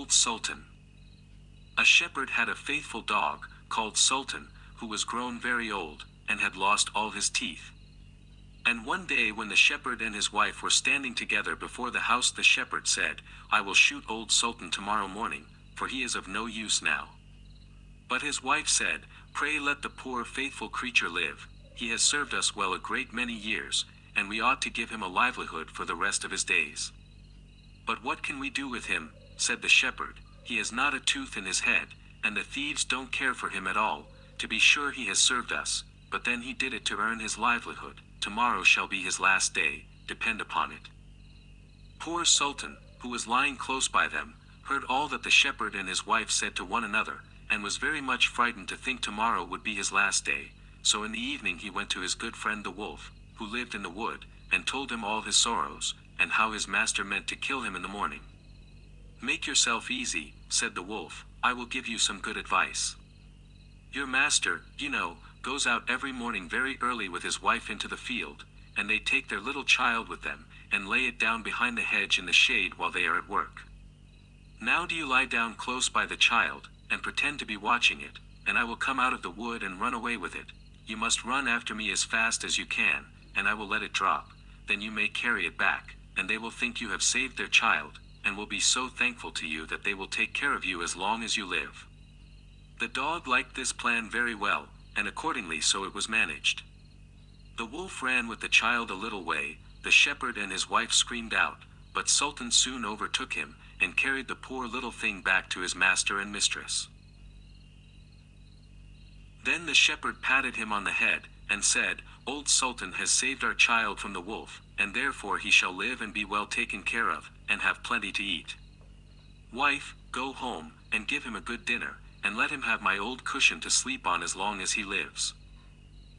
Old Sultan. A shepherd had a faithful dog, called Sultan, who was grown very old, and had lost all his teeth. And one day when the shepherd and his wife were standing together before the house, the shepherd said, "I will shoot Old Sultan tomorrow morning, for he is of no use now." But his wife said, "Pray let the poor faithful creature live. He has served us well a great many years, and we ought to give him a livelihood for the rest of his days." "But what can we do with him?" said the shepherd. "He has not a tooth in his head, and the thieves don't care for him at all. To be sure he has served us, but then he did it to earn his livelihood. Tomorrow shall be his last day, depend upon it." Poor Sultan, who was lying close by them, heard all that the shepherd and his wife said to one another, and was very much frightened to think tomorrow would be his last day. So in the evening he went to his good friend the wolf, who lived in the wood, and told him all his sorrows, and how his master meant to kill him in the morning. "Make yourself easy," said the wolf, "I will give you some good advice. Your master, you know, goes out every morning very early with his wife into the field, and they take their little child with them, and lay it down behind the hedge in the shade while they are at work. Now do you lie down close by the child, and pretend to be watching it, and I will come out of the wood and run away with it. You must run after me as fast as you can, and I will let it drop. Then you may carry it back, and they will think you have saved their child, and will be so thankful to you that they will take care of you as long as you live." The dog liked this plan very well, and accordingly so it was managed. The wolf ran with the child a little way. The shepherd and his wife screamed out, but Sultan soon overtook him, and carried the poor little thing back to his master and mistress. Then the shepherd patted him on the head, and said, "Old Sultan has saved our child from the wolf, and therefore he shall live and be well taken care of, and have plenty to eat. Wife, go home, and give him a good dinner, and let him have my old cushion to sleep on as long as he lives."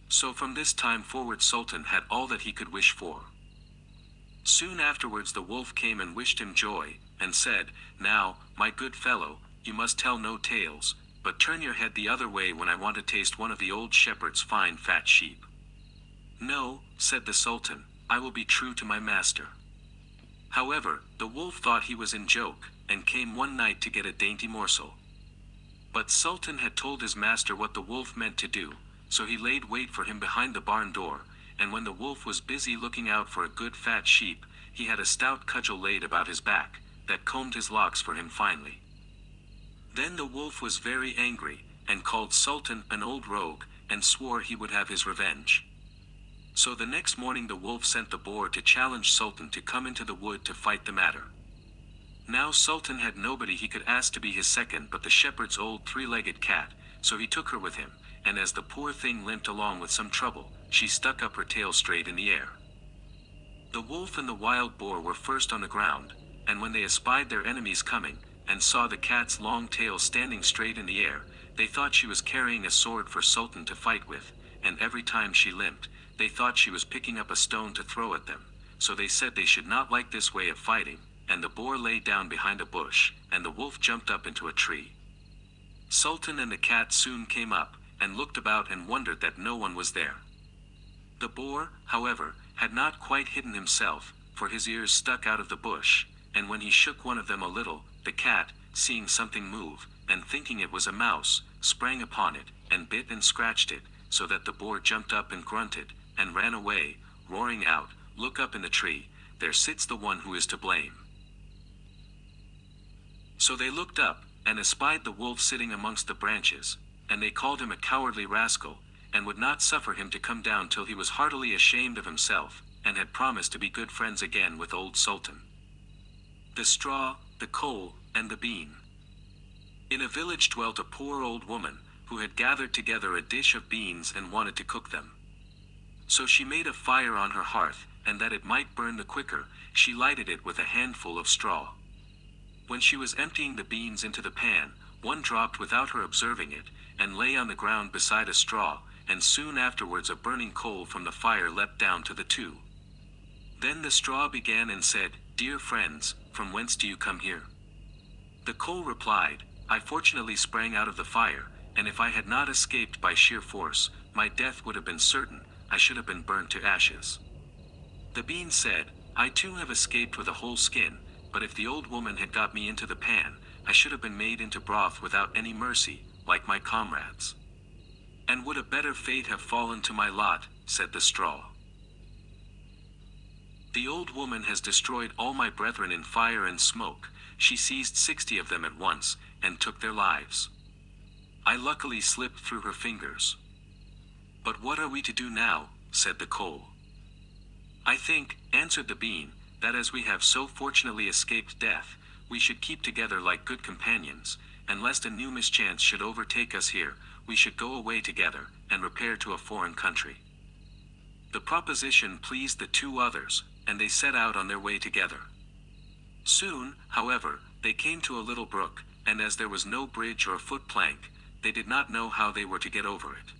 So from this time forward Sultan had all that he could wish for. Soon afterwards the wolf came and wished him joy, and said, "Now, my good fellow, you must tell no tales, but turn your head the other way when I want to taste one of the old shepherd's fine fat sheep." "No," said the Sultan, "I will be true to my master." However, the wolf thought he was in joke, and came one night to get a dainty morsel. But Sultan had told his master what the wolf meant to do, so he laid wait for him behind the barn door, and when the wolf was busy looking out for a good fat sheep, he had a stout cudgel laid about his back, that combed his locks for him finely. Then the wolf was very angry, and called Sultan an old rogue, and swore he would have his revenge. So the next morning the wolf sent the boar to challenge Sultan to come into the wood to fight the matter. Now Sultan had nobody he could ask to be his second but the shepherd's old three-legged cat, so he took her with him, and as the poor thing limped along with some trouble, she stuck up her tail straight in the air. The wolf and the wild boar were first on the ground, and when they espied their enemies coming, and saw the cat's long tail standing straight in the air, they thought she was carrying a sword for Sultan to fight with, and every time she limped, they thought she was picking up a stone to throw at them, so they said they should not like this way of fighting, and the boar lay down behind a bush, and the wolf jumped up into a tree. Sultan and the cat soon came up, and looked about and wondered that no one was there. The boar, however, had not quite hidden himself, for his ears stuck out of the bush, and when he shook one of them a little, the cat, seeing something move, and thinking it was a mouse, sprang upon it, and bit and scratched it, so that the boar jumped up and grunted, and ran away, roaring out, "Look up in the tree, there sits the one who is to blame." So they looked up, and espied the wolf sitting amongst the branches, and they called him a cowardly rascal, and would not suffer him to come down till he was heartily ashamed of himself, and had promised to be good friends again with old Sultan. The straw, the coal, and the bean. In a village dwelt a poor old woman, who had gathered together a dish of beans and wanted to cook them. So she made a fire on her hearth, and that it might burn the quicker, she lighted it with a handful of straw. When she was emptying the beans into the pan, one dropped without her observing it, and lay on the ground beside a straw, and soon afterwards a burning coal from the fire leapt down to the two. Then the straw began and said, "Dear friends, from whence do you come here?" The coal replied, "I fortunately sprang out of the fire, and if I had not escaped by sheer force, my death would have been certain, I should have been burnt to ashes." The bean said, "I too have escaped with a whole skin, but if the old woman had got me into the pan, I should have been made into broth without any mercy, like my comrades. And would a better fate have fallen to my lot, said the straw. The old woman has destroyed all my brethren in fire and smoke. She seized 60 of them at once, and took their lives. I luckily slipped through her fingers. But what are we to do now, said the coal. I think, answered the bean, that as we have so fortunately escaped death, we should keep together like good companions, and lest a new mischance should overtake us here, we should go away together, and repair to a foreign country. The proposition pleased the two others, and they set out on their way together. Soon, however, they came to a little brook, and as there was no bridge or foot plank, they did not know how they were to get over it.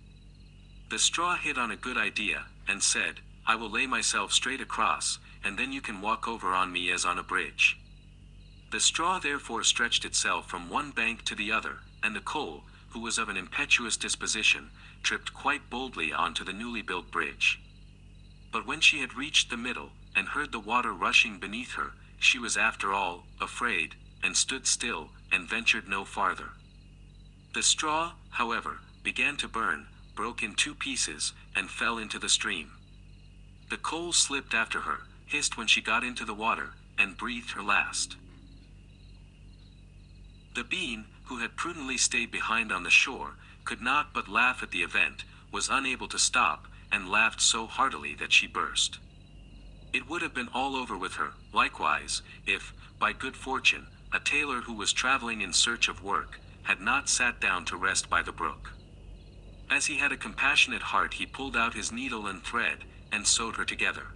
The straw hit on a good idea, and said, I will lay myself straight across, and then you can walk over on me as on a bridge. The straw therefore stretched itself from one bank to the other, and the coal, who was of an impetuous disposition, tripped quite boldly onto the newly built bridge. But when she had reached the middle, and heard the water rushing beneath her, she was after all afraid, and stood still, and ventured no farther. The straw, however, began to burn, broke in 2 pieces, and fell into the stream. The coal slipped after her, hissed when she got into the water, and breathed her last. The bean, who had prudently stayed behind on the shore, could not but laugh at the event, was unable to stop, and laughed so heartily that she burst. It would have been all over with her, likewise, if, by good fortune, a tailor who was traveling in search of work, had not sat down to rest by the brook. As he had a compassionate heart, he pulled out his needle and thread, and sewed her together.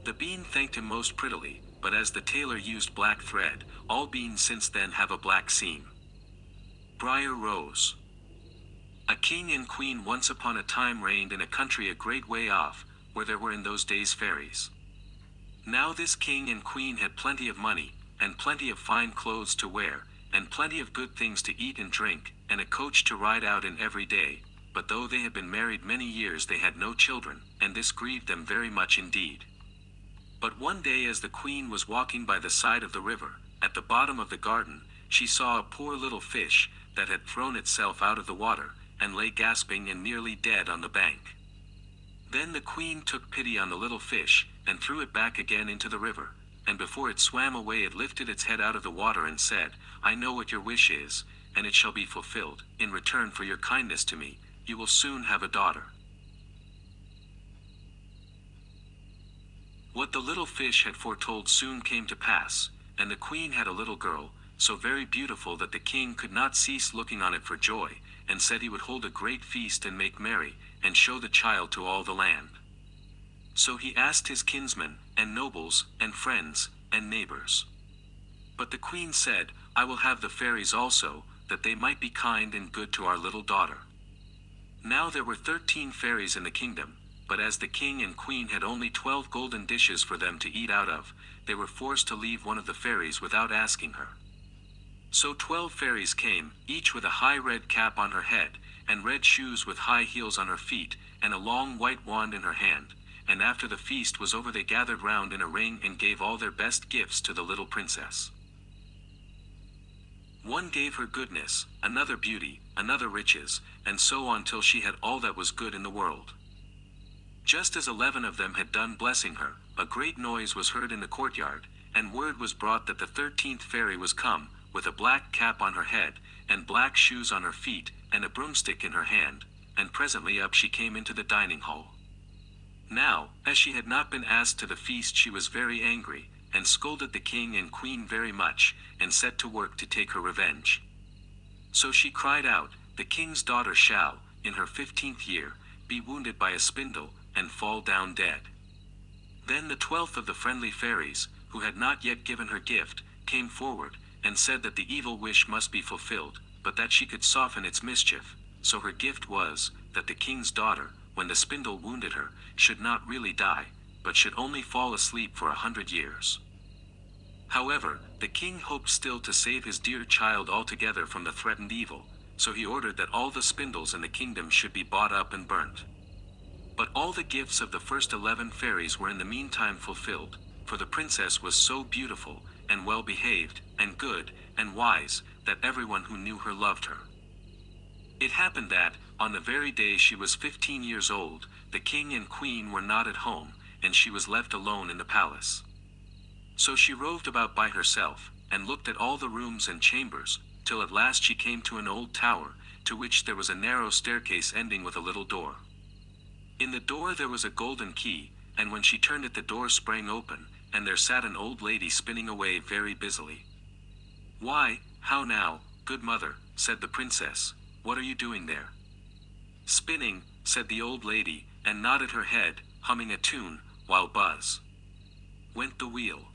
The bean thanked him most prettily, but as the tailor used black thread, all beans since then have a black seam. Briar Rose. A king and queen once upon a time reigned in a country a great way off, where there were in those days fairies. Now this king and queen had plenty of money, and plenty of fine clothes to wear, and plenty of good things to eat and drink, and a coach to ride out in every day, but though they had been married many years they had no children, and this grieved them very much indeed. But one day as the queen was walking by the side of the river, at the bottom of the garden, she saw a poor little fish, that had thrown itself out of the water, and lay gasping and nearly dead on the bank. Then the queen took pity on the little fish, and threw it back again into the river, and before it swam away it lifted its head out of the water and said, I know what your wish is, and it shall be fulfilled. In return for your kindness to me, you will soon have a daughter. What the little fish had foretold soon came to pass, and the queen had a little girl, so very beautiful that the king could not cease looking on it for joy, and said he would hold a great feast and make merry, and show the child to all the land. So he asked his kinsmen, and nobles, and friends, and neighbors. But the queen said, I will have the fairies also, that they might be kind and good to our little daughter. Now there were 13 fairies in the kingdom, but as the king and queen had only 12 golden dishes for them to eat out of, they were forced to leave one of the fairies without asking her. So 12 fairies came, each with a high red cap on her head, and red shoes with high heels on her feet, and a long white wand in her hand, and after the feast was over they gathered round in a ring and gave all their best gifts to the little princess. One gave her goodness, another beauty, another riches, and so on till she had all that was good in the world. Just as 11 of them had done blessing her, a great noise was heard in the courtyard, and word was brought that the 13th fairy was come, with a black cap on her head, and black shoes on her feet, and a broomstick in her hand, and presently up she came into the dining hall. Now, as she had not been asked to the feast, she was very angry, and scolded the king and queen very much, and set to work to take her revenge. So she cried out, the king's daughter shall, in her 15th year, be wounded by a spindle, and fall down dead. Then the 12th of the friendly fairies, who had not yet given her gift, came forward, and said that the evil wish must be fulfilled, but that she could soften its mischief. So her gift was, that the king's daughter, when the spindle wounded her, should not really die, but should only fall asleep for 100 years. However, the king hoped still to save his dear child altogether from the threatened evil, so he ordered that all the spindles in the kingdom should be bought up and burnt. But all the gifts of the first 11 fairies were in the meantime fulfilled, for the princess was so beautiful, and well behaved, and good, and wise, that everyone who knew her loved her. It happened that, on the very day she was 15 years old, the king and queen were not at home, and she was left alone in the palace. So she roved about by herself, and looked at all the rooms and chambers, till at last she came to an old tower, to which there was a narrow staircase ending with a little door. In the door there was a golden key, and when she turned it the door sprang open, and there sat an old lady spinning away very busily. "Why, how now, good mother," said the princess, "what are you doing there?" "Spinning," said the old lady, and nodded her head, humming a tune, while buzz went the wheel.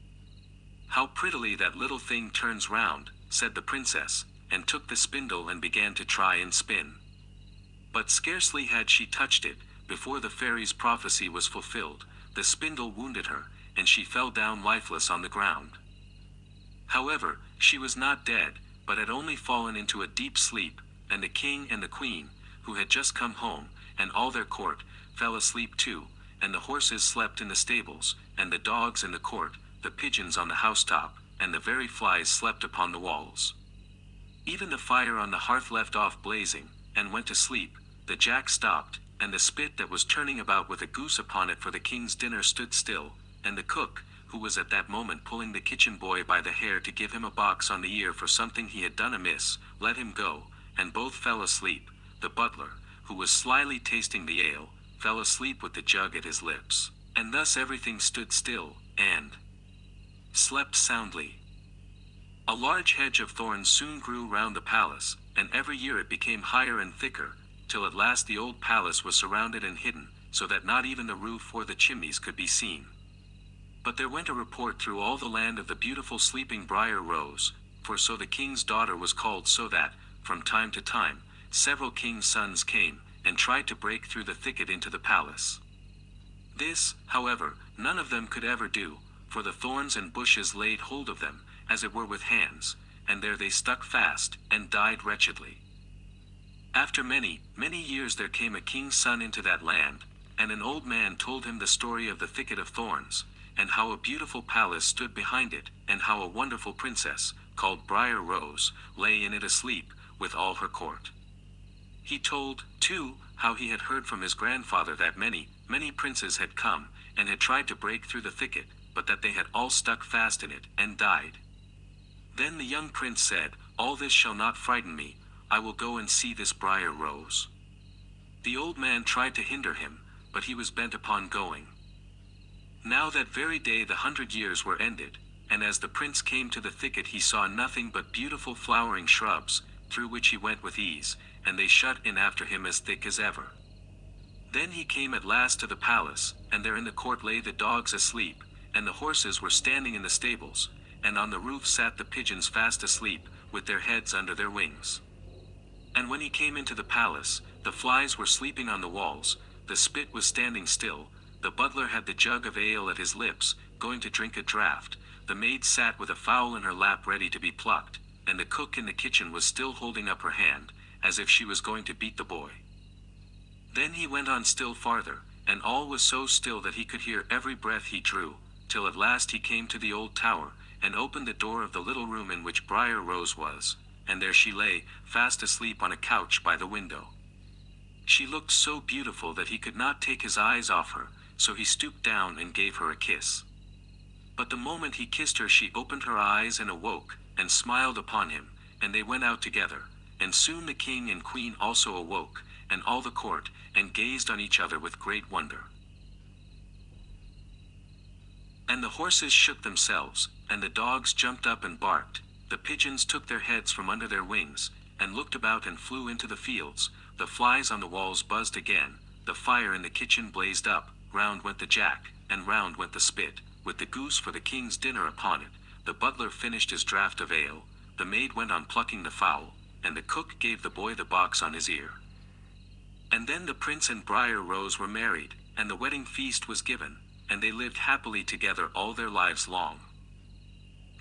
"How prettily that little thing turns round," said the princess, and took the spindle and began to try and spin. But scarcely had she touched it, before the fairy's prophecy was fulfilled, the spindle wounded her, and she fell down lifeless on the ground. However, she was not dead, but had only fallen into a deep sleep, and the king and the queen, who had just come home, and all their court, fell asleep too, and the horses slept in the stables, and the dogs in the court, the pigeons on the housetop, and the very flies slept upon the walls. Even the fire on the hearth left off blazing, and went to sleep, the jack stopped, and the spit that was turning about with a goose upon it for the king's dinner stood still, and the cook, who was at that moment pulling the kitchen boy by the hair to give him a box on the ear for something he had done amiss, let him go, and both fell asleep. The butler, who was slyly tasting the ale, fell asleep with the jug at his lips, and thus everything stood still, and slept soundly. A large hedge of thorns soon grew round the palace, and every year it became higher and thicker, till at last the old palace was surrounded and hidden, so that not even the roof or the chimneys could be seen. But there went a report through all the land of the beautiful sleeping Briar Rose, for so the king's daughter was called, so that, from time to time, several king's sons came, and tried to break through the thicket into the palace. This, however, none of them could ever do, for the thorns and bushes laid hold of them, as it were with hands, and there they stuck fast, and died wretchedly. After many, many years there came a king's son into that land, and an old man told him the story of the thicket of thorns, and how a beautiful palace stood behind it, and how a wonderful princess, called Briar Rose, lay in it asleep, with all her court. He told, too, how he had heard from his grandfather that many, many princes had come, and had tried to break through the thicket, but that they had all stuck fast in it, and died. Then the young prince said, "All this shall not frighten me, I will go and see this Briar Rose." The old man tried to hinder him, but he was bent upon going. Now that very day the 100 years were ended, and as the prince came to the thicket he saw nothing but beautiful flowering shrubs, through which he went with ease, and they shut in after him as thick as ever. Then he came at last to the palace, and there in the court lay the dogs asleep, and the horses were standing in the stables, and on the roof sat the pigeons fast asleep, with their heads under their wings. And when he came into the palace, the flies were sleeping on the walls, the spit was standing still, the butler had the jug of ale at his lips, going to drink a draught, the maid sat with a fowl in her lap ready to be plucked, and the cook in the kitchen was still holding up her hand, as if she was going to beat the boy. Then he went on still farther, and all was so still that he could hear every breath he drew, till at last he came to the old tower, and opened the door of the little room in which Briar Rose was, and there she lay, fast asleep on a couch by the window. She looked so beautiful that he could not take his eyes off her, so he stooped down and gave her a kiss. But the moment he kissed her she opened her eyes and awoke, and smiled upon him, and they went out together, and soon the king and queen also awoke, and all the court, and gazed on each other with great wonder. And the horses shook themselves, and the dogs jumped up and barked, the pigeons took their heads from under their wings, and looked about and flew into the fields, the flies on the walls buzzed again, the fire in the kitchen blazed up, round went the jack, and round went the spit, with the goose for the king's dinner upon it, the butler finished his draught of ale, the maid went on plucking the fowl, and the cook gave the boy the box on his ear. And then the prince and Briar Rose were married, and the wedding feast was given, and they lived happily together all their lives long.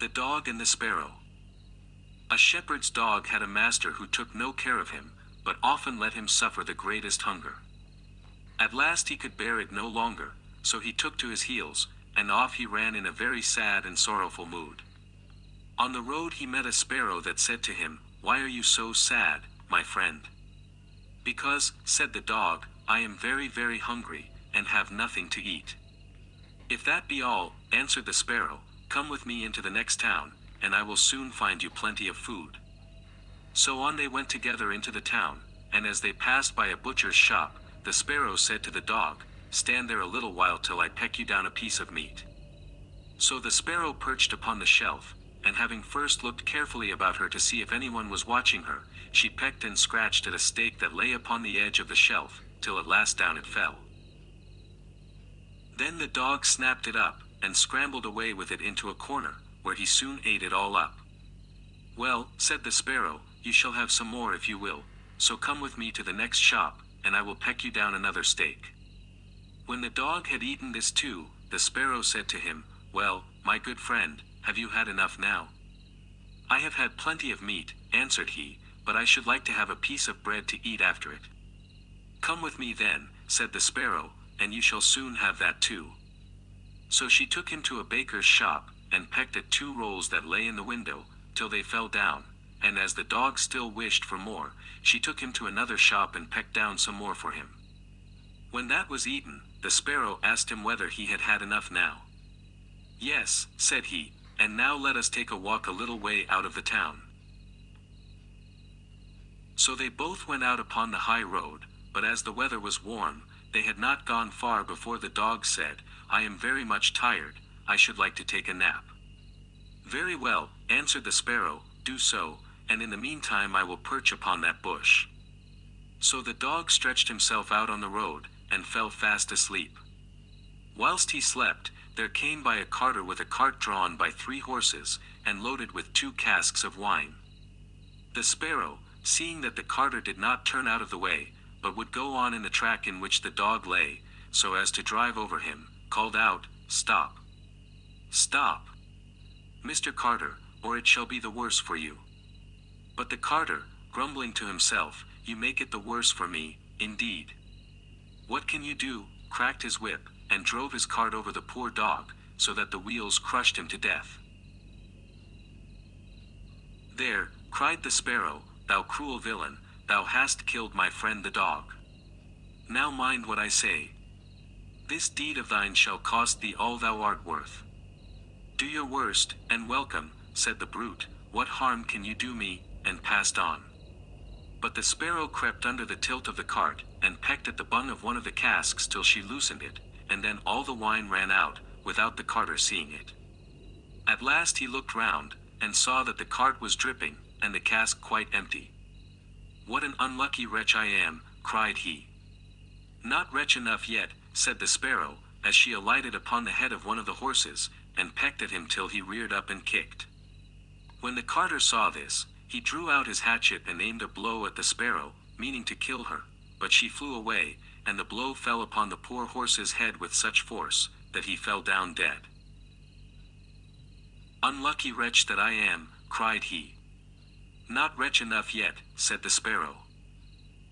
The Dog and the Sparrow. A shepherd's dog had a master who took no care of him, but often let him suffer the greatest hunger. At last he could bear it no longer, so he took to his heels, and off he ran in a very sad and sorrowful mood. On the road he met a sparrow that said to him, "Why are you so sad, my friend?" "Because," said the dog, "I am very, very hungry, and have nothing to eat." "If that be all," answered the sparrow, "come with me into the next town, and I will soon find you plenty of food." So on they went together into the town, and as they passed by a butcher's shop, the sparrow said to the dog, "Stand there a little while till I peck you down a piece of meat." So the sparrow perched upon the shelf, and having first looked carefully about her to see if anyone was watching her, she pecked and scratched at a steak that lay upon the edge of the shelf, till at last down it fell. Then the dog snapped it up, and scrambled away with it into a corner, where he soon ate it all up. "Well," said the sparrow, "you shall have some more if you will, so come with me to the next shop, and I will peck you down another steak." When the dog had eaten this too, the sparrow said to him, "Well, my good friend, have you had enough now?" "I have had plenty of meat," answered he, "but I should like to have a piece of bread to eat after it." "Come with me then," said the sparrow, "and you shall soon have that too." So she took him to a baker's shop, and pecked at 2 rolls that lay in the window, till they fell down, and as the dog still wished for more, she took him to another shop and pecked down some more for him. When that was eaten, the sparrow asked him whether he had had enough now. "Yes," said he, "and now let us take a walk a little way out of the town." So they both went out upon the high road, but as the weather was warm, they had not gone far before the dog said, "I am very much tired, I should like to take a nap." "Very well," answered the sparrow, "do so, and in the meantime I will perch upon that bush." So the dog stretched himself out on the road, and fell fast asleep. Whilst he slept, there came by a carter with a cart drawn by 3 horses, and loaded with 2 casks of wine. The sparrow, seeing that the carter did not turn out of the way, but would go on in the track in which the dog lay, so as to drive over him, called out, "Stop! Stop, Mr. Carter, or it shall be the worse for you." But the carter, grumbling to himself, "You make it the worse for me, indeed. What can you do?" cracked his whip, and drove his cart over the poor dog, so that the wheels crushed him to death. "There," cried the sparrow, "thou cruel villain, thou hast killed my friend the dog. Now mind what I say. This deed of thine shall cost thee all thou art worth." "Do your worst, and welcome," said the brute, "what harm can you do me?" and passed on. But the sparrow crept under the tilt of the cart, and pecked at the bung of one of the casks till she loosened it, and then all the wine ran out, without the carter seeing it. At last he looked round, and saw that the cart was dripping, and the cask quite empty. "What an unlucky wretch I am," cried he. "Not wretch enough yet," said the sparrow, as she alighted upon the head of one of the horses, and pecked at him till he reared up and kicked. When the carter saw this, he drew out his hatchet and aimed a blow at the sparrow, meaning to kill her, but she flew away, and the blow fell upon the poor horse's head with such force, that he fell down dead. "Unlucky wretch that I am," cried he. "Not wretch enough yet," said the sparrow.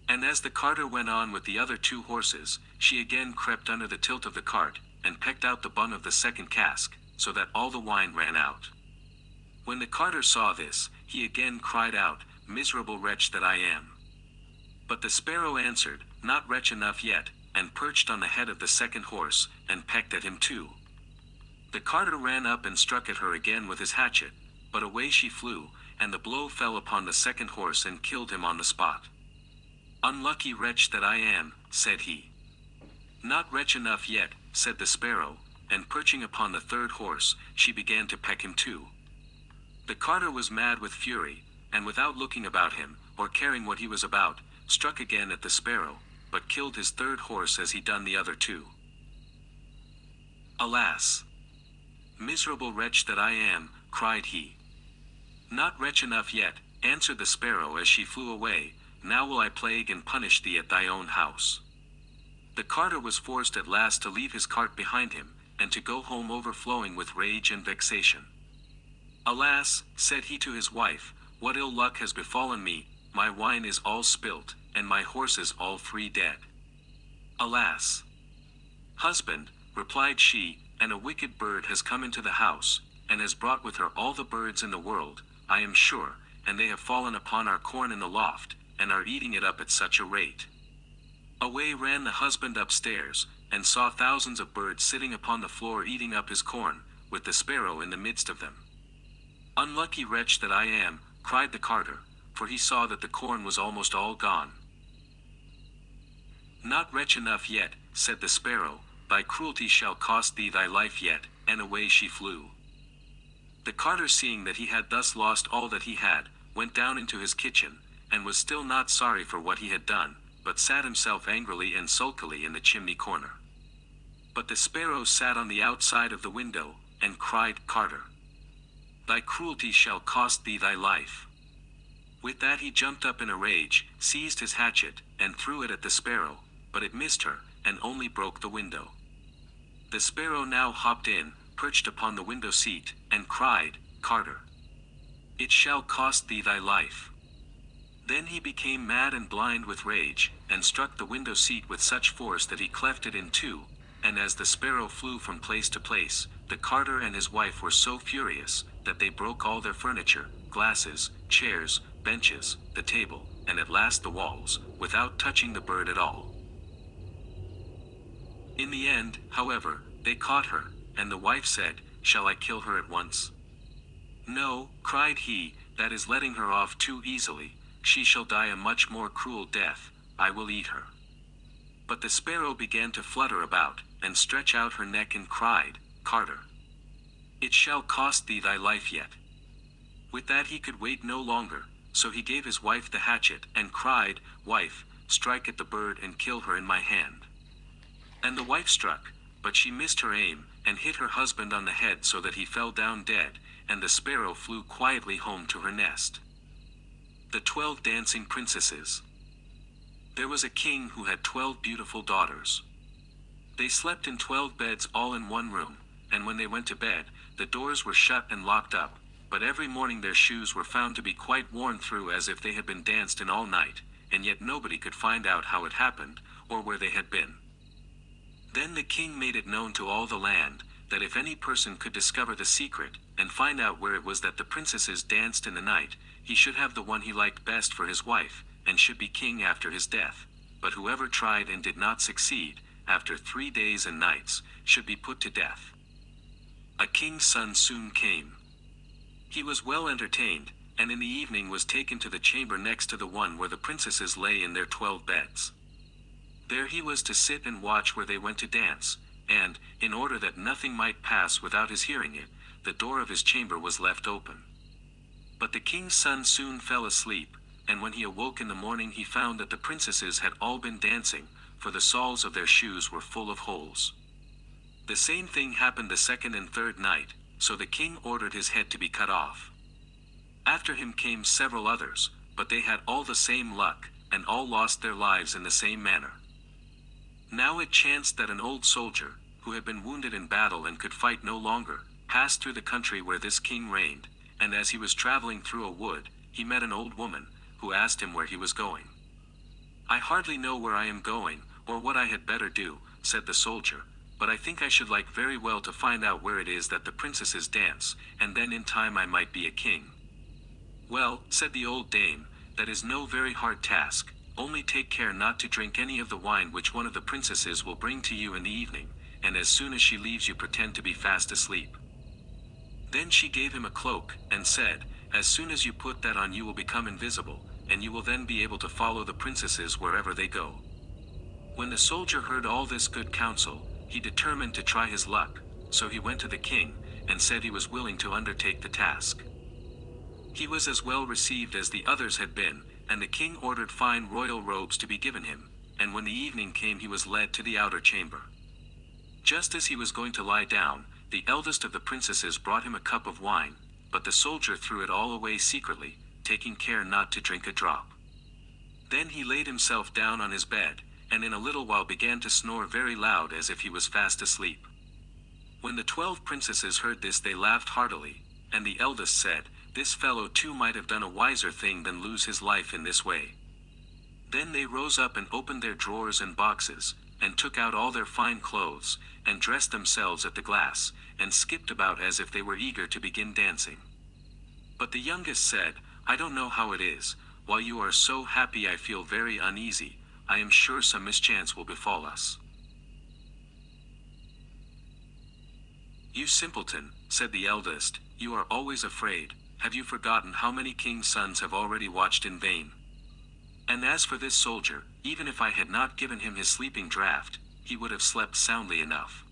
And as the carter went on with the other 2 horses, she again crept under the tilt of the cart, and pecked out the bung of the second cask, so that all the wine ran out. When the carter saw this, he again cried out, "Miserable wretch that I am." But the sparrow answered, "Not wretch enough yet," and perched on the head of the second horse, and pecked at him too. The carter ran up and struck at her again with his hatchet, but away she flew, and the blow fell upon the second horse and killed him on the spot. "Unlucky wretch that I am," said he. "Not wretch enough yet," said the sparrow, and perching upon the third horse, she began to peck him too. The carter was mad with fury, and without looking about him, or caring what he was about, struck again at the sparrow, but killed his third horse as he done the other 2. "Alas! Miserable wretch that I am," cried he. "Not wretch enough yet," answered the sparrow as she flew away, "now will I plague and punish thee at thy own house." The carter was forced at last to leave his cart behind him, and to go home overflowing with rage and vexation. "Alas," said he to his wife, "what ill luck has befallen me, my wine is all spilt, and my horses all 3 dead. Alas!" "Husband," replied she, "and a wicked bird has come into the house, and has brought with her all the birds in the world, I am sure, and they have fallen upon our corn in the loft, and are eating it up at such a rate." Away ran the husband upstairs, and saw thousands of birds sitting upon the floor eating up his corn, with the sparrow in the midst of them. "Unlucky wretch that I am," cried the carter, for he saw that the corn was almost all gone. "Not wretch enough yet," said the sparrow, "thy cruelty shall cost thee thy life yet," and away she flew. The carter, seeing that he had thus lost all that he had, went down into his kitchen, and was still not sorry for what he had done, but sat himself angrily and sulkily in the chimney corner. But the sparrow sat on the outside of the window, and cried, "Carter, thy cruelty shall cost thee thy life." With that he jumped up in a rage, seized his hatchet, and threw it at the sparrow, but it missed her, and only broke the window. The sparrow now hopped in, perched upon the window seat, and cried, "Carter, it shall cost thee thy life." Then he became mad and blind with rage, and struck the window seat with such force that he cleft it in two, and as the sparrow flew from place to place, the carter and his wife were so furious, that they broke all their furniture, glasses, chairs, benches, the table, and at last the walls, without touching the bird at all. In the end, however, they caught her, and the wife said, "Shall I kill her at once?" "No," cried he, "that is letting her off too easily. She shall die a much more cruel death. I will eat her." But the sparrow began to flutter about, and stretch out her neck, and cried, "Carter, it shall cost thee thy life yet." With that he could wait no longer, so he gave his wife the hatchet, and cried, "Wife, strike at the bird and kill her in my hand." And the wife struck, but she missed her aim, and hit her husband on the head so that he fell down dead, and the sparrow flew quietly home to her nest. The 12 Dancing Princesses. There was a king who had 12 beautiful daughters. They slept in 12 beds all in one room, and when they went to bed, the doors were shut and locked up, but every morning their shoes were found to be quite worn through as if they had been danced in all night, and yet nobody could find out how it happened, or where they had been. Then the king made it known to all the land, that if any person could discover the secret, and find out where it was that the princesses danced in the night, he should have the one he liked best for his wife, and should be king after his death. But whoever tried and did not succeed, after 3 days and nights, should be put to death. A king's son soon came. He was well entertained, and in the evening was taken to the chamber next to the one where the princesses lay in their 12 beds. There he was to sit and watch where they went to dance, and, in order that nothing might pass without his hearing it, the door of his chamber was left open. But the king's son soon fell asleep, and when he awoke in the morning he found that the princesses had all been dancing, for the soles of their shoes were full of holes. The same thing happened the second and third night, so the king ordered his head to be cut off. After him came several others, but they had all the same luck, and all lost their lives in the same manner. Now it chanced that an old soldier, who had been wounded in battle and could fight no longer, passed through the country where this king reigned, and as he was traveling through a wood, he met an old woman, who asked him where he was going. "I hardly know where I am going, or what I had better do," said the soldier, "but I think I should like very well to find out where it is that the princesses dance, and then in time I might be a king." "Well," said the old dame, "that is no very hard task. Only take care not to drink any of the wine which one of the princesses will bring to you in the evening, and as soon as she leaves you pretend to be fast asleep." Then she gave him a cloak, and said, "As soon as you put that on you will become invisible, and you will then be able to follow the princesses wherever they go." When the soldier heard all this good counsel, he determined to try his luck, so he went to the king, and said he was willing to undertake the task. He was as well received as the others had been, and the king ordered fine royal robes to be given him, and when the evening came he was led to the outer chamber. Just as he was going to lie down, the eldest of the princesses brought him a cup of wine, but the soldier threw it all away secretly, taking care not to drink a drop. Then he laid himself down on his bed, and in a little while began to snore very loud as if he was fast asleep. When the 12 princesses heard this they laughed heartily, and the eldest said, "This fellow too might have done a wiser thing than lose his life in this way." Then they rose up and opened their drawers and boxes, and took out all their fine clothes, and dressed themselves at the glass, and skipped about as if they were eager to begin dancing. But the youngest said, "I don't know how it is, while you are so happy I feel very uneasy. I am sure some mischance will befall us." "You simpleton," said the eldest, "you are always afraid. Have you forgotten how many kings' sons have already watched in vain? And as for this soldier, even if I had not given him his sleeping draught, he would have slept soundly enough."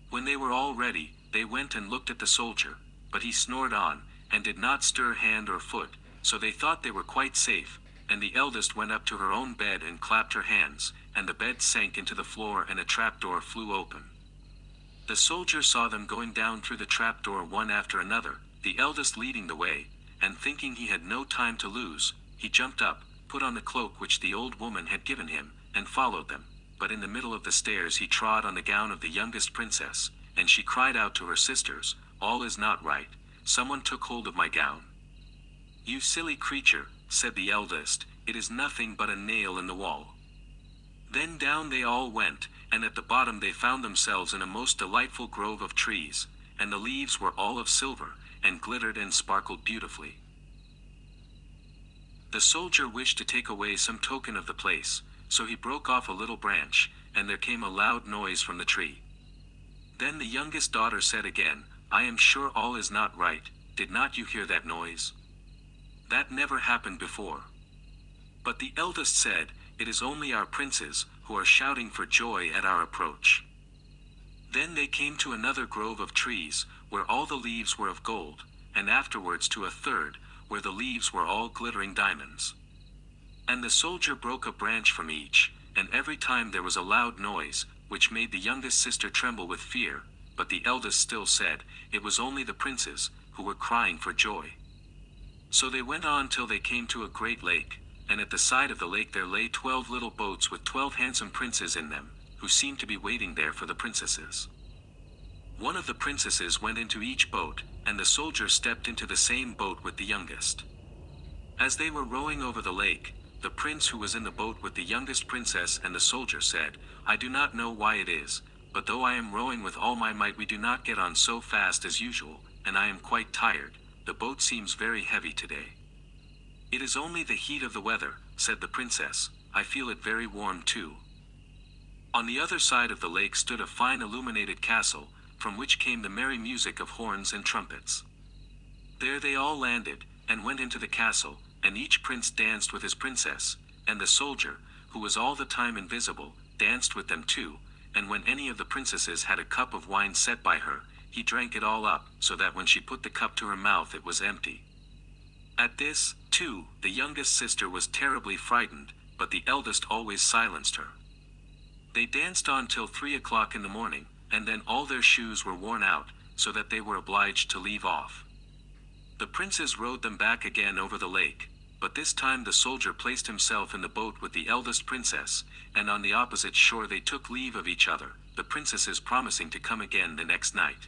When they were all ready, they went and looked at the soldier, but he snored on, and did not stir hand or foot, so they thought they were quite safe, and the eldest went up to her own bed and clapped her hands, and the bed sank into the floor and a trapdoor flew open. The soldier saw them going down through the trapdoor one after another, the eldest leading the way, and thinking he had no time to lose, he jumped up, put on the cloak which the old woman had given him, and followed them, but in the middle of the stairs he trod on the gown of the youngest princess, and she cried out to her sisters, "All is not right, someone took hold of my gown." "You silly creature," said the eldest, "it is nothing but a nail in the wall." Then down they all went, and at the bottom they found themselves in a most delightful grove of trees, and the leaves were all of silver, and glittered and sparkled beautifully. The soldier wished to take away some token of the place, so he broke off a little branch, and there came a loud noise from the tree. Then the youngest daughter said again, "I am sure all is not right, did not you hear that noise? That never happened before." But the eldest said, "It is only our princes, who are shouting for joy at our approach." Then they came to another grove of trees, where all the leaves were of gold, and afterwards to a third, where the leaves were all glittering diamonds. And the soldier broke a branch from each, and every time there was a loud noise, which made the youngest sister tremble with fear, but the eldest still said, it was only the princes, who were crying for joy. So they went on till they came to a great lake, and at the side of the lake there lay 12 little boats with 12 handsome princes in them, who seemed to be waiting there for the princesses. One of the princesses went into each boat, and the soldier stepped into the same boat with the youngest. As they were rowing over the lake, the prince who was in the boat with the youngest princess and the soldier said, "I do not know why it is, but though I am rowing with all my might we do not get on so fast as usual, and I am quite tired. The boat seems very heavy today." "It is only the heat of the weather," said the princess, "I feel it very warm too." On the other side of the lake stood a fine illuminated castle, from which came the merry music of horns and trumpets. There they all landed, and went into the castle, and each prince danced with his princess, and the soldier, who was all the time invisible, danced with them too, and when any of the princesses had a cup of wine set by her, he drank it all up, so that when she put the cup to her mouth it was empty. At this, too, the youngest sister was terribly frightened, but the eldest always silenced her. They danced on till 3 o'clock in the morning, and then all their shoes were worn out, so that they were obliged to leave off. The princes rowed them back again over the lake, but this time the soldier placed himself in the boat with the eldest princess, and on the opposite shore they took leave of each other, the princesses promising to come again the next night.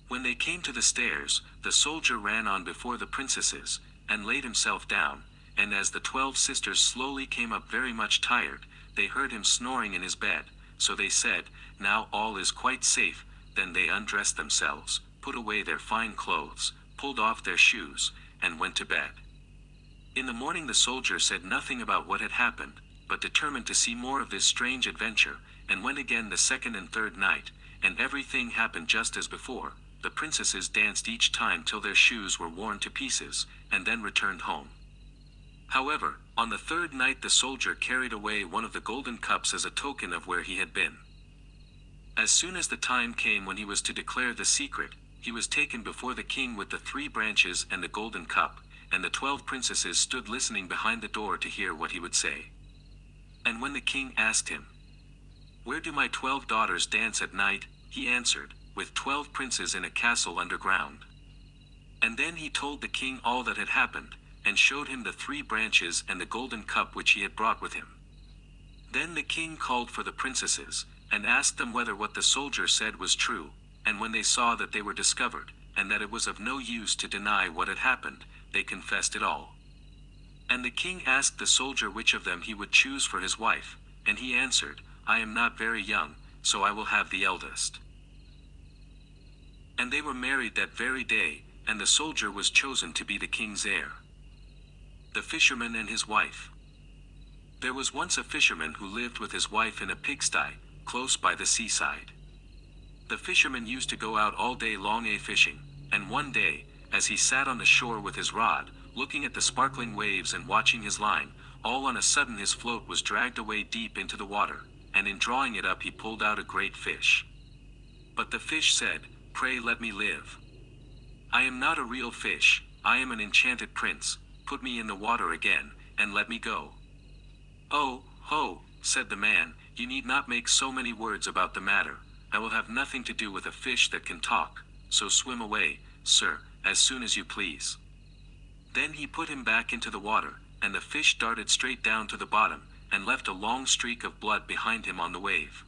When they came to the stairs, the soldier ran on before the princesses, and laid himself down, and as the 12 sisters slowly came up very much tired, they heard him snoring in his bed, so they said, "Now all is quite safe." Then they undressed themselves, put away their fine clothes, pulled off their shoes, and went to bed. In the morning the soldier said nothing about what had happened, but determined to see more of this strange adventure, and went again the second and third night, and everything happened just as before. The princesses danced each time till their shoes were worn to pieces, and then returned home. However, on the third night the soldier carried away one of the golden cups as a token of where he had been. As soon as the time came when he was to declare the secret, he was taken before the king with the 3 branches and the golden cup, and the 12 princesses stood listening behind the door to hear what he would say. And when the king asked him, "Where do my 12 daughters dance at night?" he answered, "With 12 princes in a castle underground." And then he told the king all that had happened, and showed him the 3 branches and the golden cup which he had brought with him. Then the king called for the princesses, and asked them whether what the soldier said was true, and when they saw that they were discovered, and that it was of no use to deny what had happened, they confessed it all. And the king asked the soldier which of them he would choose for his wife, and he answered, I am not very young, so I will have the eldest." And they were married that very day, and the soldier was chosen to be the king's heir. The fisherman and his wife. There was once a fisherman who lived with his wife in a pigsty, close by the seaside. The fisherman used to go out all day long a-fishing, and one day, as he sat on the shore with his rod, looking at the sparkling waves and watching his line, all on a sudden his float was dragged away deep into the water, and in drawing it up he pulled out a great fish. But the fish said, "Pray let me live. I am not a real fish, I am an enchanted prince, put me in the water again, and let me go." "Oh, ho," said the man, "you need not make so many words about the matter. I will have nothing to do with a fish that can talk, so swim away, sir, as soon as you please." Then he put him back into the water, and the fish darted straight down to the bottom, and left a long streak of blood behind him on the wave.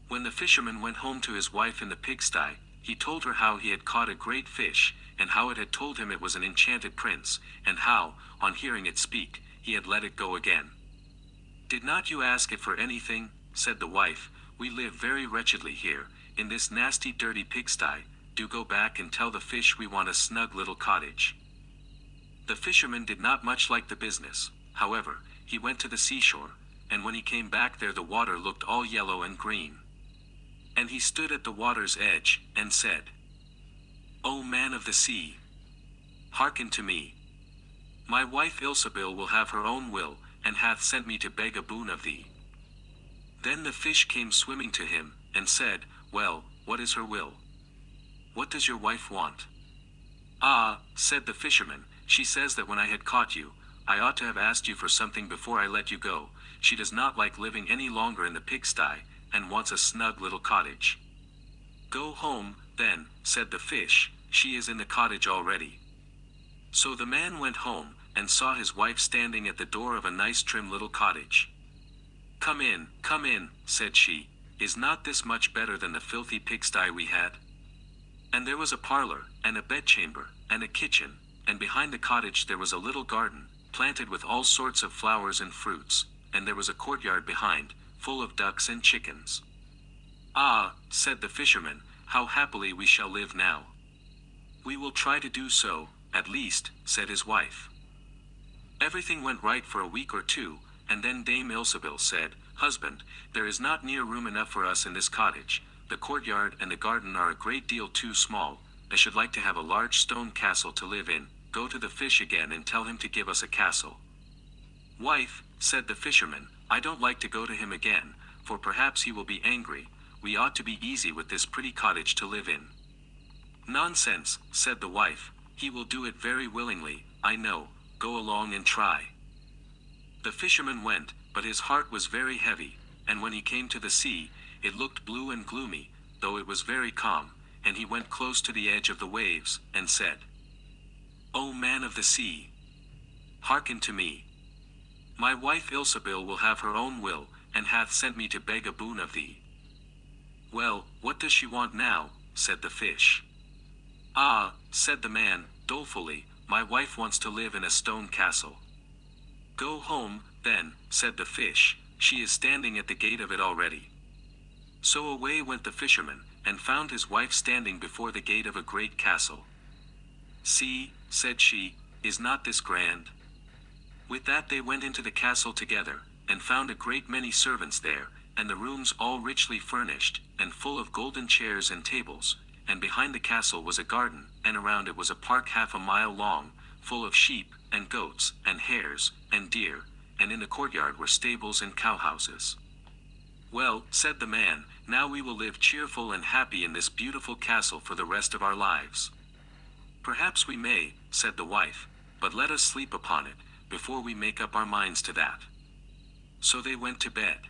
When the fisherman went home to his wife in the pigsty, he told her how he had caught a great fish, and how it had told him it was an enchanted prince, and how, on hearing it speak, he had let it go again. "Did not you ask it for anything?" said the wife. "We live very wretchedly here, in this nasty dirty pigsty. Do go back and tell the fish we want a snug little cottage." The fisherman did not much like the business. However, he went to the seashore, and when he came back there the water looked all yellow and green. And he stood at the water's edge, and said, "O man of the sea, hearken to me. My wife Ilsebil will have her own will, and hath sent me to beg a boon of thee." Then the fish came swimming to him, and said, "Well, what is her will? What does your wife want?" "Ah," said the fisherman, "she says that when I had caught you, I ought to have asked you for something before I let you go. She does not like living any longer in the pigsty, and wants a snug little cottage." "Go home, then," said the fish, "she is in the cottage already." So the man went home, and saw his wife standing at the door of a nice trim little cottage. Come in," said she. "Is not this much better than the filthy pigsty we had?" And there was a parlor, and a bedchamber, and a kitchen, and behind the cottage there was a little garden, planted with all sorts of flowers and fruits, and there was a courtyard behind, full of ducks and chickens. "Ah," said the fisherman, "how happily we shall live now." "We will try to do so, at least," said his wife. Everything went right for a week or two, and then Dame Ilsebil said, "Husband, there is not near room enough for us in this cottage. The courtyard and the garden are a great deal too small. I should like to have a large stone castle to live in. Go to the fish again and tell him to give us a castle." "Wife," said the fisherman, "I don't like to go to him again, for perhaps he will be angry. We ought to be easy with this pretty cottage to live in." "Nonsense," said the wife, "he will do it very willingly, I know. Go along and try." The fisherman went, but his heart was very heavy, and when he came to the sea, it looked blue and gloomy, though it was very calm, and he went close to the edge of the waves, and said, "O man of the sea, hearken to me. My wife Ilsebil will have her own will, and hath sent me to beg a boon of thee." "Well, what does she want now?" said the fish. "Ah," said the man, dolefully, "my wife wants to live in a stone castle." "Go home, then," said the fish, "she is standing at the gate of it already." So away went the fisherman, and found his wife standing before the gate of a great castle. "See," said she, "is not this grand?" With that they went into the castle together, and found a great many servants there, and the rooms all richly furnished, and full of golden chairs and tables, and behind the castle was a garden, and around it was a park half a mile long, full of sheep, and goats, and hares, and deer, and in the courtyard were stables and cowhouses. "Well," said the man, "now we will live cheerful and happy in this beautiful castle for the rest of our lives." "Perhaps we may," said the wife, "but let us sleep upon it, before we make up our minds to that." So they went to bed.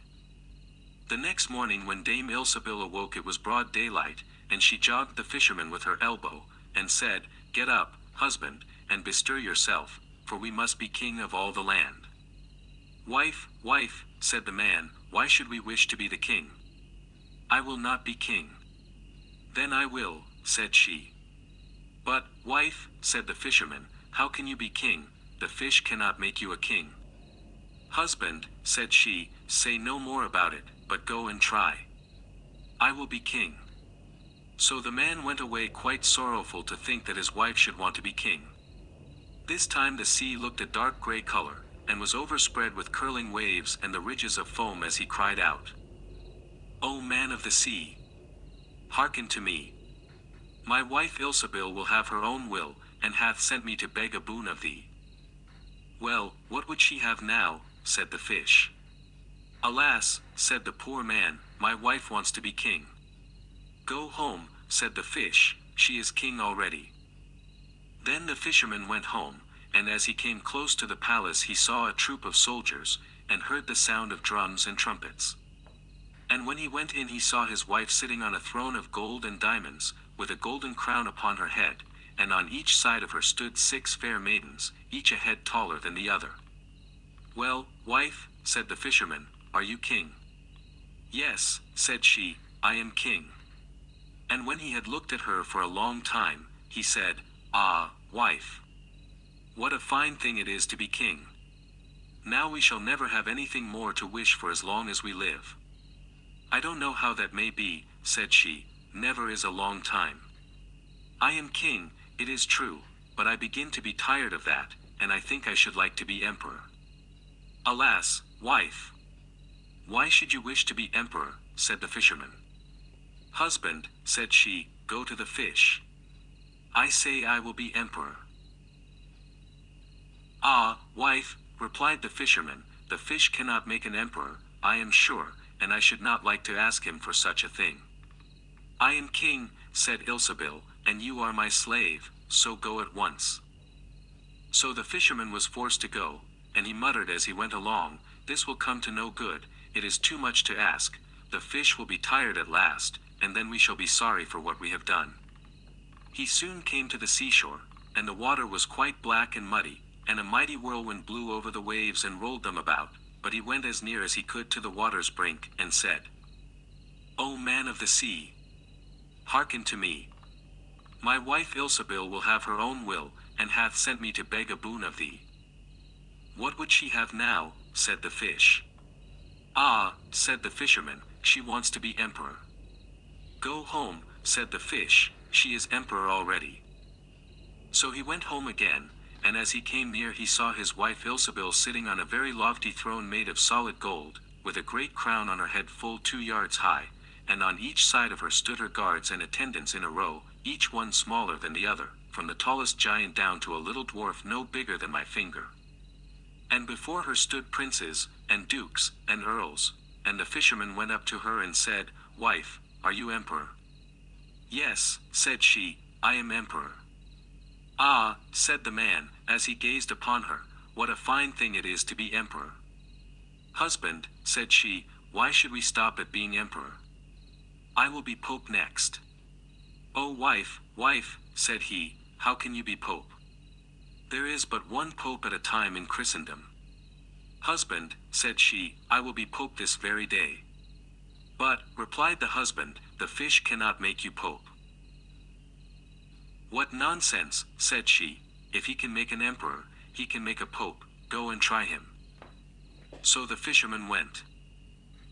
The next morning when Dame Ilsebil awoke it was broad daylight, and she jogged the fisherman with her elbow, and said, "Get up, husband, and bestir yourself, for we must be king of all the land." Wife," said the man, "why should we wish to be the king? I will not be king." "Then I will," said she. "But, wife," said the fisherman, "how can you be king? The fish cannot make you a king." "Husband," said she, "say no more about it. but go and try. I will be king." So the man went away quite sorrowful to think that his wife should want to be king. This time the sea looked a dark gray color, and was overspread with curling waves and the ridges of foam as he cried out, "O man of the sea! Hearken to me. My wife Ilsebil will have her own will, and hath sent me to beg a boon of thee." "Well, what would she have now?" said the fish. "Alas," said the poor man, "my wife wants to be king." "Go home," said the fish, "she is king already." Then the fisherman went home, and as he came close to the palace he saw a troop of soldiers, and heard the sound of drums and trumpets. And when he went in he saw his wife sitting on a throne of gold and diamonds, with a golden crown upon her head, and on each side of her stood 6 fair maidens, each a head taller than the other. "Well, wife," said the fisherman, "are you king?" "Yes," said she, "I am king." And when he had looked at her for a long time, he said, "Ah, wife! What a fine thing it is to be king! Now we shall never have anything more to wish for as long as we live." "I don't know how that may be," said she, "never is a long time. I am king, it is true, but I begin to be tired of that, and I think I should like to be emperor." "Alas, wife! Why should you wish to be emperor?" said the fisherman. "Husband," said she, "go to the fish. I say I will be emperor." "Ah, wife," replied the fisherman, "the fish cannot make an emperor, I am sure, and I should not like to ask him for such a thing." "I am king," said Ilsebil, "and you are my slave, so go at once." So the fisherman was forced to go, and he muttered as he went along, "This will come to no good, it is too much to ask, the fish will be tired at last, and then we shall be sorry for what we have done." He soon came to the seashore, and the water was quite black and muddy, and a mighty whirlwind blew over the waves and rolled them about, but he went as near as he could to the water's brink, and said, "O man of the sea! Hearken to me. My wife Ilsebil will have her own will, and hath sent me to beg a boon of thee." "What would she have now?" said the fish. "Ah," said the fisherman, "she wants to be emperor." "Go home," said the fish, "she is emperor already." So he went home again, and as he came near he saw his wife Ilsebil sitting on a very lofty throne made of solid gold, with a great crown on her head full 2 yards high, and on each side of her stood her guards and attendants in a row, each one smaller than the other, from the tallest giant down to a little dwarf no bigger than my finger. And before her stood princes, and dukes, and earls, and the fisherman went up to her and said, "Wife, are you emperor?" "Yes," said she, "I am emperor." "Ah," said the man, as he gazed upon her, "what a fine thing it is to be emperor." "Husband," said she, "why should we stop at being emperor? I will be pope next." "Oh wife, wife," said he, "how can you be pope? There is but one pope at a time in Christendom." "Husband," said she, "I will be pope this very day." "But," replied the husband, "the fish cannot make you pope." "What nonsense," said she, "if he can make an emperor, he can make a pope, go and try him." So the fisherman went.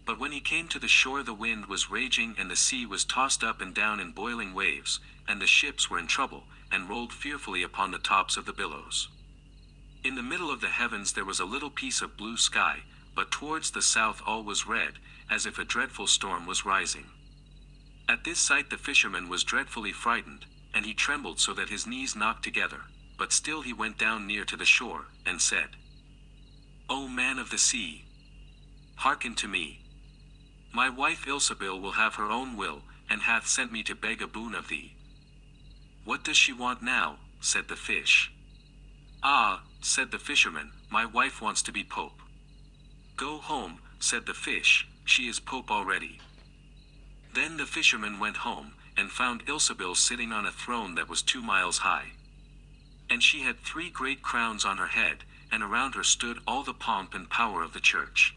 But when he came to the shore the wind was raging and the sea was tossed up and down in boiling waves, and the ships were in trouble, and rolled fearfully upon the tops of the billows. In the middle of the heavens there was a little piece of blue sky, but towards the south all was red, as if a dreadful storm was rising. At this sight the fisherman was dreadfully frightened, and he trembled so that his knees knocked together, but still he went down near to the shore, and said, "O man of the sea! Hearken to me. My wife Ilsebil will have her own will, and hath sent me to beg a boon of thee." "What does she want now?" said the fish. "Ah," said the fisherman, "my wife wants to be pope." "Go home," said the fish, "she is pope already." Then the fisherman went home, and found Ilsebil sitting on a throne that was 2 miles high. And she had 3 great crowns on her head, and around her stood all the pomp and power of the church.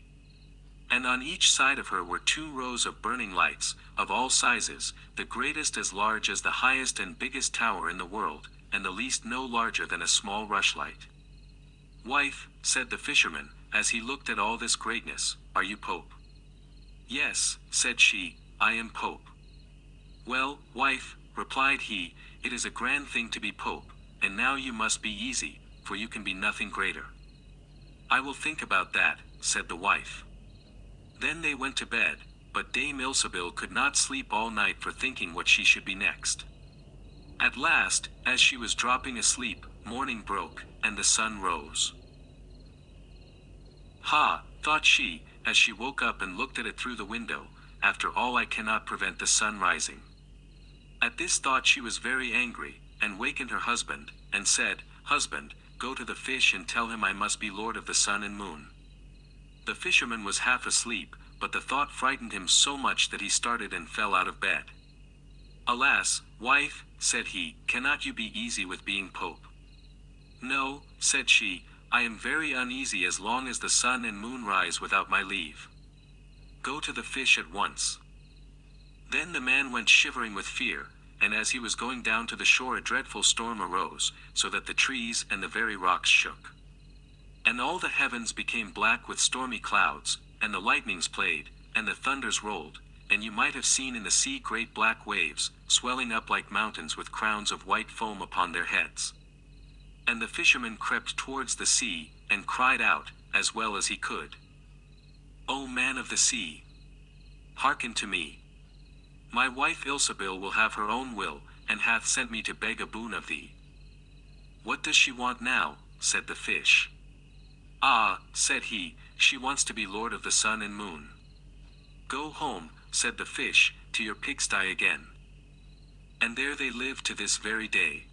And on each side of her were 2 rows of burning lights, of all sizes, the greatest as large as the highest and biggest tower in the world, and the least no larger than a small rushlight. "Wife," said the fisherman, as he looked at all this greatness, "are you pope?" Yes, said she, I am Pope. Well, wife, replied he, it is a grand thing to be Pope, and now you must be easy, for you can be nothing greater. I will think about that, said the wife. Then they went to bed, but Dame Ilsebil could not sleep all night for thinking what she should be next. At last, as she was dropping asleep, morning broke, and the sun rose. Ha, thought she, as she woke up and looked at it through the window, after all I cannot prevent the sun rising. At this thought she was very angry, and wakened her husband, and said, Husband, go to the fish and tell him I must be lord of the sun and moon. The fisherman was half asleep, but the thought frightened him so much that he started and fell out of bed. Alas, wife, said he, cannot you be easy with being Pope? No, said she, I am very uneasy as long as the sun and moon rise without my leave. Go to the fish at once. Then the man went shivering with fear, and as he was going down to the shore a dreadful storm arose, so that the trees and the very rocks shook. And all the heavens became black with stormy clouds, and the lightnings played, and the thunders rolled, and you might have seen in the sea great black waves, swelling up like mountains with crowns of white foam upon their heads. And the fisherman crept towards the sea, and cried out, as well as he could, O man of the sea! Hearken to me. My wife Ilsebil will have her own will, and hath sent me to beg a boon of thee. What does she want now? Said the fish. Ah, said he, she wants to be lord of the sun and moon. Go home, said the fish, to your pigsty again. And there they live to this very day.